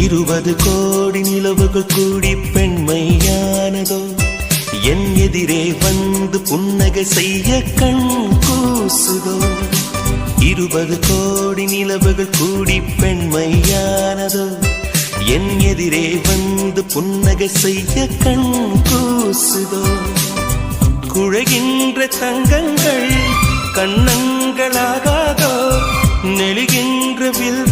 20 கோடி நிலவுகள் கூடி பெண்மையானதோ என் எதிரே வந்து புன்னகை செய்ய கண் கூசுதோ 20 கோடி நிலவுகள் கூடி பெண்மையானதோ என் எதிரே வந்து புன்னகை செய்ய கண் கூசுதோ குழைகின்ற தங்கங்கள் கண்ணங்களாகாதோ நெழுகின்ற வில்